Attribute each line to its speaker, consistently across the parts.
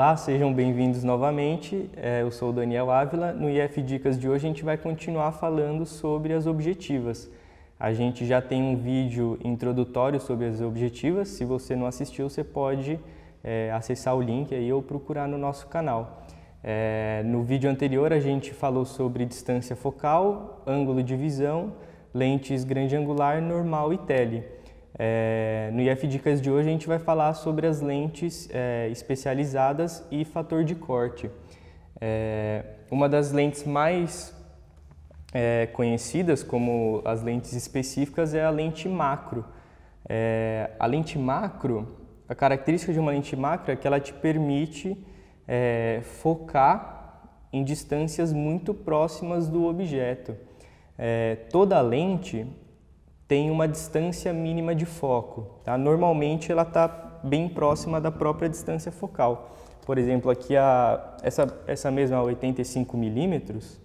Speaker 1: Olá, sejam bem-vindos novamente. Eu sou o Daniel Ávila. No IF Dicas de hoje a gente vai continuar falando sobre as objetivas. A gente já tem um vídeo introdutório sobre as objetivas. Se você não assistiu, você pode acessar o link aí ou procurar no nosso canal. No vídeo anterior a gente falou sobre distância focal, ângulo de visão, lentes grande angular, normal e tele. No IF Dicas de hoje a gente vai falar sobre as lentes especializadas e fator de corte. Uma das lentes mais conhecidas como as lentes específicas é a lente macro. A lente macro, a característica de uma lente macro é que ela te permite focar em distâncias muito próximas do objeto. Toda lente tem uma distância mínima de foco, tá? Normalmente ela está bem próxima da própria distância focal. Por exemplo, aqui essa mesma 85 milímetros,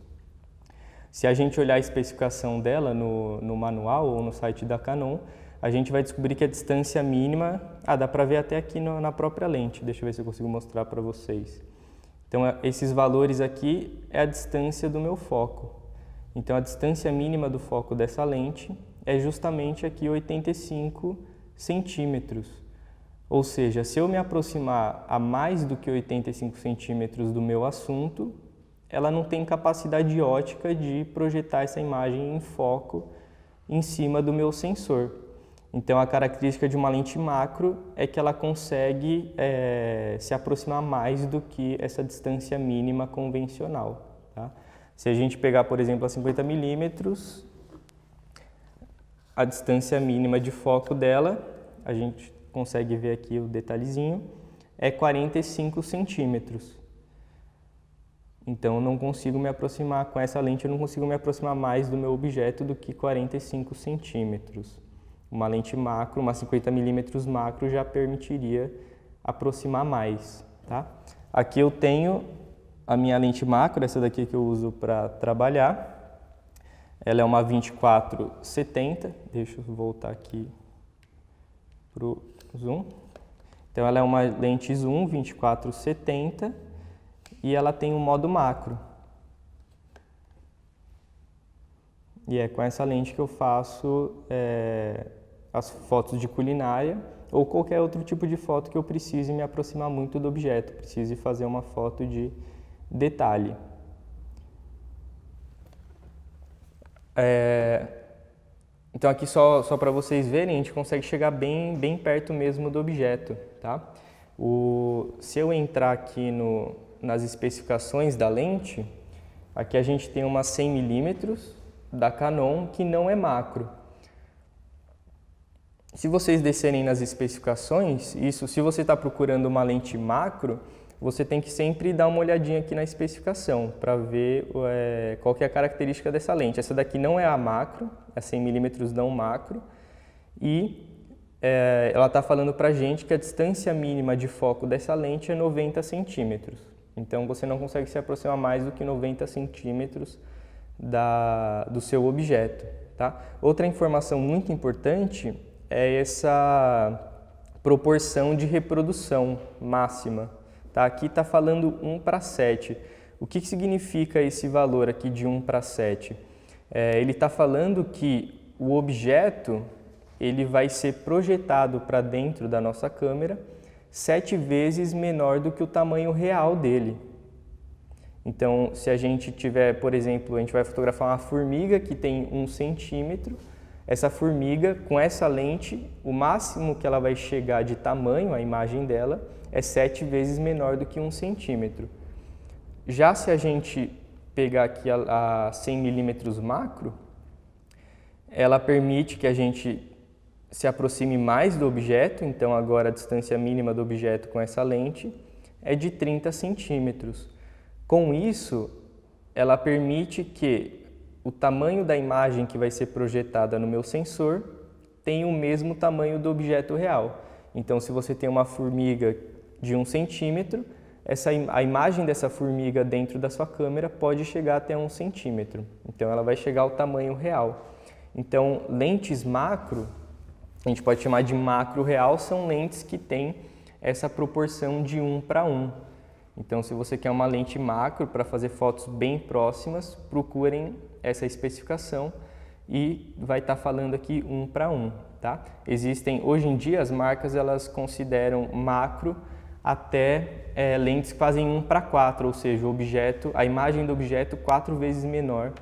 Speaker 1: se a gente olhar a especificação dela no manual ou no site da Canon, a gente vai descobrir que a distância mínima, dá para ver até aqui na própria lente. Deixa eu ver se eu consigo mostrar para vocês. Então, esses valores aqui é a distância do meu foco. Então, a distância mínima do foco dessa lente é justamente aqui 85 centímetros. Ou seja, se eu me aproximar a mais do que 85 centímetros do meu assunto, ela não tem capacidade óptica de projetar essa imagem em foco em cima do meu sensor. Então, a característica de uma lente macro é que ela consegue se aproximar mais do que essa distância mínima convencional, tá? Se a gente pegar, por exemplo, a 50 milímetros, a distância mínima de foco dela, a gente consegue ver aqui o detalhezinho, é 45 centímetros. Então, eu não consigo me aproximar, com essa lente eu não consigo me aproximar mais do meu objeto do que 45 centímetros. Uma lente macro, uma 50 milímetros macro já permitiria aproximar mais, tá? Aqui eu tenho a minha lente macro, essa daqui que eu uso para trabalhar. Ela é uma 24-70, deixa eu voltar aqui para o zoom. Então, ela é uma lente zoom 24-70 e ela tem um modo macro. E é com essa lente que eu faço as fotos de culinária ou qualquer outro tipo de foto que eu precise me aproximar muito do objeto, precise fazer uma foto de detalhe. Então aqui só para vocês verem, a gente consegue chegar bem perto mesmo do objeto, tá? Se eu entrar aqui nas especificações da lente, aqui a gente tem uma 100 milímetros da Canon que não é macro. Se vocês descerem nas especificações, se você está procurando uma lente macro, você tem que sempre dar uma olhadinha aqui na especificação para ver qual que é a característica dessa lente. Essa daqui não é a macro, é 100 milímetros não macro, e ela está falando para a gente que a distância mínima de foco dessa lente é 90 centímetros. Então, você não consegue se aproximar mais do que 90 centímetros do seu objeto, tá? Outra informação muito importante é essa proporção de reprodução máxima. Tá? Aqui está falando 1:7. O que significa esse valor aqui de 1:7? Ele está falando que o objeto ele vai ser projetado para dentro da nossa câmera 7 vezes menor do que o tamanho real dele. Então, se a gente tiver, por exemplo, a gente vai fotografar uma formiga que tem 1 centímetro, essa formiga, com essa lente, o máximo que ela vai chegar de tamanho, a imagem dela, é 7 vezes menor do que 1 centímetro. Já se a gente pegar aqui a 100 milímetros macro, ela permite que a gente se aproxime mais do objeto, então agora a distância mínima do objeto com essa lente é de 30 centímetros. Com isso, ela permite que o tamanho da imagem que vai ser projetada no meu sensor tenha o mesmo tamanho do objeto real. Então, se você tem uma formiga de 1 centímetro, a imagem dessa formiga dentro da sua câmera pode chegar até 1 centímetro. Então, ela vai chegar ao tamanho real. Então, lentes macro, a gente pode chamar de macro real, são lentes que têm essa proporção de 1:1. Então, se você quer uma lente macro para fazer fotos bem próximas, procurem essa especificação e vai estar falando aqui 1 para 1, tá? Existem, hoje em dia, as marcas elas consideram macro até lentes que fazem 1 para 4, ou seja, a imagem do objeto 4 vezes menor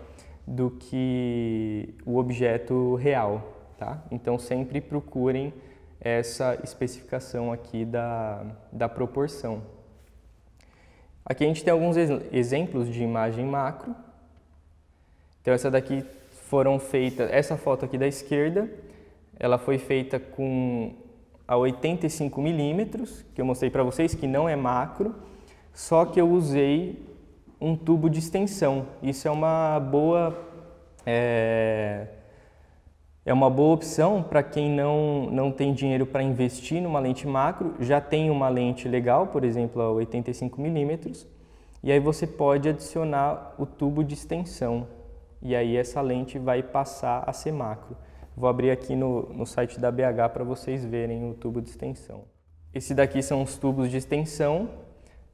Speaker 1: do que o objeto real, tá? Então, sempre procurem essa especificação aqui da proporção. Aqui a gente tem alguns exemplos de imagem macro. Então, essa daqui foram feitas, essa foto aqui da esquerda, ela foi feita com a 85 milímetros, que eu mostrei para vocês, que não é macro, só que eu usei um tubo de extensão. Isso é uma boa opção para quem não tem dinheiro para investir numa lente macro, já tem uma lente legal, por exemplo, a 85 milímetros, e aí você pode adicionar o tubo de extensão, e aí essa lente vai passar a ser macro. Vou abrir aqui no site da BH para vocês verem o tubo de extensão. Esse daqui são os tubos de extensão.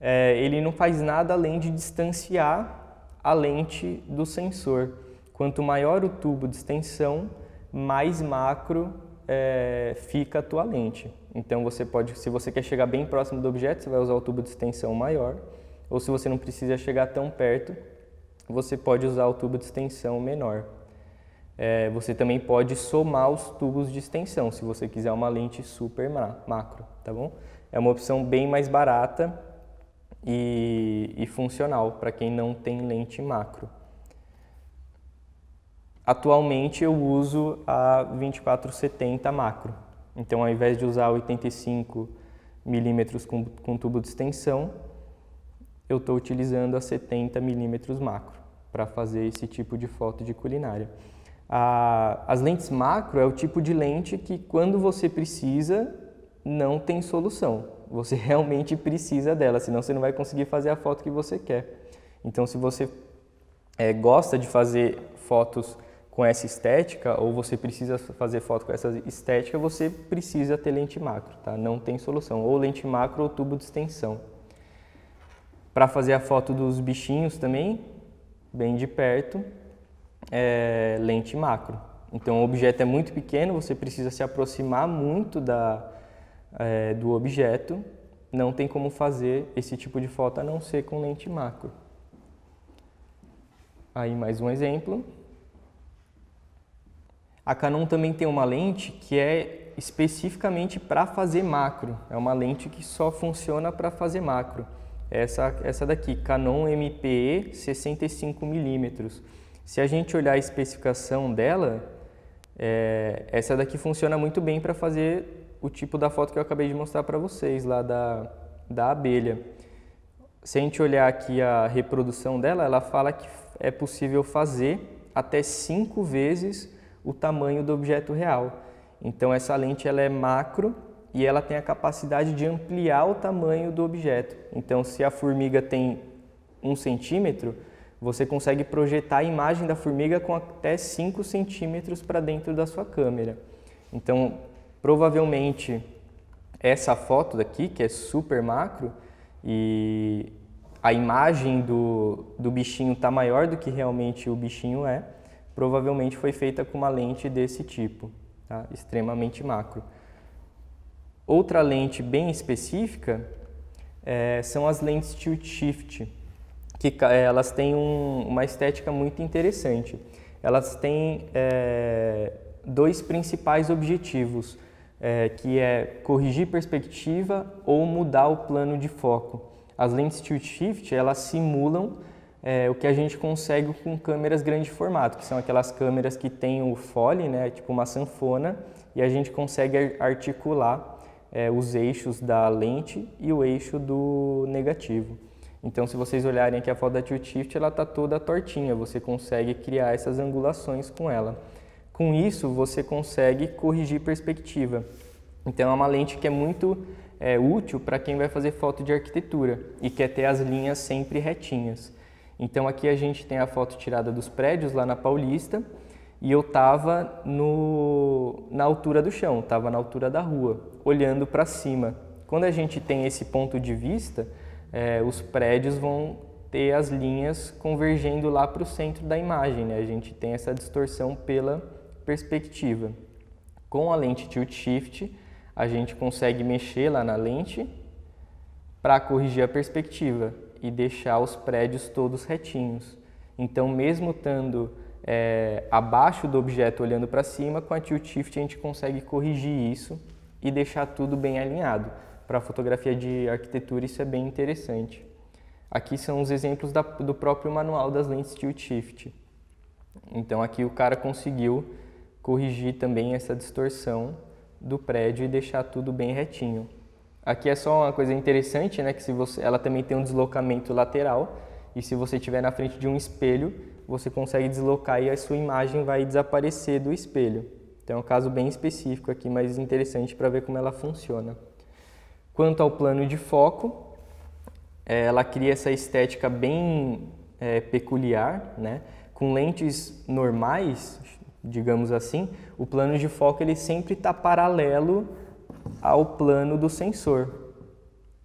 Speaker 1: Ele não faz nada além de distanciar a lente do sensor. Quanto maior o tubo de extensão, mais macro fica a tua lente. Então você pode, se você quer chegar bem próximo do objeto, você vai usar o tubo de extensão maior. Ou se você não precisa chegar tão perto, você pode usar o tubo de extensão menor. Você também pode somar os tubos de extensão, se você quiser uma lente super macro, tá bom? É uma opção bem mais barata e funcional para quem não tem lente macro. Atualmente eu uso a 2470 macro, então ao invés de usar 85 milímetros com tubo de extensão, eu estou utilizando a 70 milímetros macro para fazer esse tipo de foto de culinária. As lentes macro é o tipo de lente que quando você precisa, não tem solução. Você realmente precisa dela, senão você não vai conseguir fazer a foto que você quer. Então, se você gosta de fazer fotos com essa estética, ou você precisa fazer foto com essa estética, você precisa ter lente macro, tá? Não tem solução, ou lente macro ou tubo de extensão. Para fazer a foto dos bichinhos também, bem de perto, lente macro. Então o objeto é muito pequeno, você precisa se aproximar muito do objeto, não tem como fazer esse tipo de foto a não ser com lente macro. Aí mais um exemplo. A Canon também tem uma lente que é especificamente para fazer macro, é uma lente que só funciona para fazer macro. Essa daqui, Canon MPE 65mm. Se a gente olhar a especificação dela, essa daqui funciona muito bem para fazer o tipo da foto que eu acabei de mostrar para vocês, lá da abelha. Se a gente olhar aqui a reprodução dela, ela fala que é possível fazer até 5 vezes o tamanho do objeto real. Então essa lente ela é macro e ela tem a capacidade de ampliar o tamanho do objeto. Então se a formiga tem 1 centímetro, você consegue projetar a imagem da formiga com até 5 centímetros para dentro da sua câmera. Então, provavelmente, essa foto daqui, que é super macro, e a imagem do bichinho está maior do que realmente o bichinho provavelmente foi feita com uma lente desse tipo, tá? Extremamente macro. Outra lente bem específica são as lentes tilt shift, que elas têm uma estética muito interessante. Elas têm 2 principais objetivos, que é corrigir perspectiva ou mudar o plano de foco. As lentes tilt shift, elas simulam o que a gente consegue com câmeras grande formato, que são aquelas câmeras que têm o fole, né, tipo uma sanfona, e a gente consegue articular os eixos da lente e o eixo do negativo. Então, se vocês olharem aqui a foto da tilt shift, ela está toda tortinha, você consegue criar essas angulações com ela. Com isso, você consegue corrigir perspectiva. Então, é uma lente que é muito útil para quem vai fazer foto de arquitetura e quer ter as linhas sempre retinhas. Então, aqui a gente tem a foto tirada dos prédios lá na Paulista e eu estava na altura do chão, estava na altura da rua, olhando para cima. Quando a gente tem esse ponto de vista, os prédios vão ter as linhas convergendo lá para o centro da imagem, né? A gente tem essa distorção pela perspectiva. Com a lente Tilt Shift, a gente consegue mexer lá na lente para corrigir a perspectiva e deixar os prédios todos retinhos. Então, mesmo estando abaixo do objeto olhando para cima, com a Tilt Shift a gente consegue corrigir isso e deixar tudo bem alinhado. Para fotografia de arquitetura isso é bem interessante. Aqui são os exemplos do próprio manual das lentes Tilt Shift. Então aqui o cara conseguiu corrigir também essa distorção do prédio e deixar tudo bem retinho. Aqui é só uma coisa interessante, né, que ela também tem um deslocamento lateral, e se você estiver na frente de um espelho, você consegue deslocar e a sua imagem vai desaparecer do espelho. Então é um caso bem específico aqui, mas interessante para ver como ela funciona. Quanto ao plano de foco, ela cria essa estética bem peculiar, né? Com lentes normais, digamos assim, o plano de foco ele sempre está paralelo ao plano do sensor.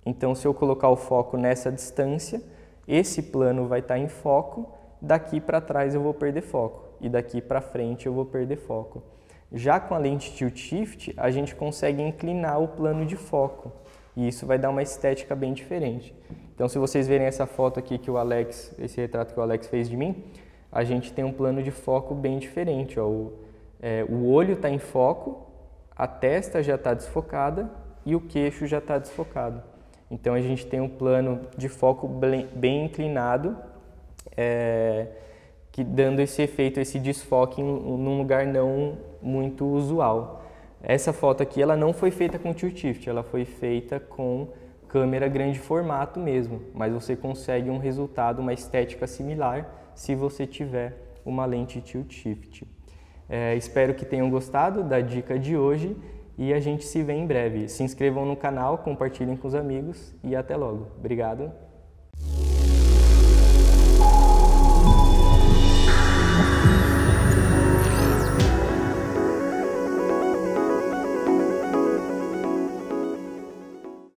Speaker 1: Então, se eu colocar o foco nessa distância, esse plano vai estar em foco, daqui para trás eu vou perder foco e daqui para frente eu vou perder foco. Já com a lente Tilt Shift, a gente consegue inclinar o plano de foco e isso vai dar uma estética bem diferente. Então, se vocês verem essa foto aqui que esse retrato que o Alex fez de mim, a gente tem um plano de foco bem diferente. Ó. O olho está em foco, a testa já está desfocada e o queixo já está desfocado. Então, a gente tem um plano de foco bem inclinado, que dando esse efeito, esse desfoque num lugar não muito usual. Essa foto aqui ela não foi feita com Tilt Shift, ela foi feita com câmera grande formato mesmo, mas você consegue um resultado, uma estética similar se você tiver uma lente Tilt Shift. Espero que tenham gostado da dica de hoje e a gente se vê em breve. Se inscrevam no canal, compartilhem com os amigos e até logo. Obrigado.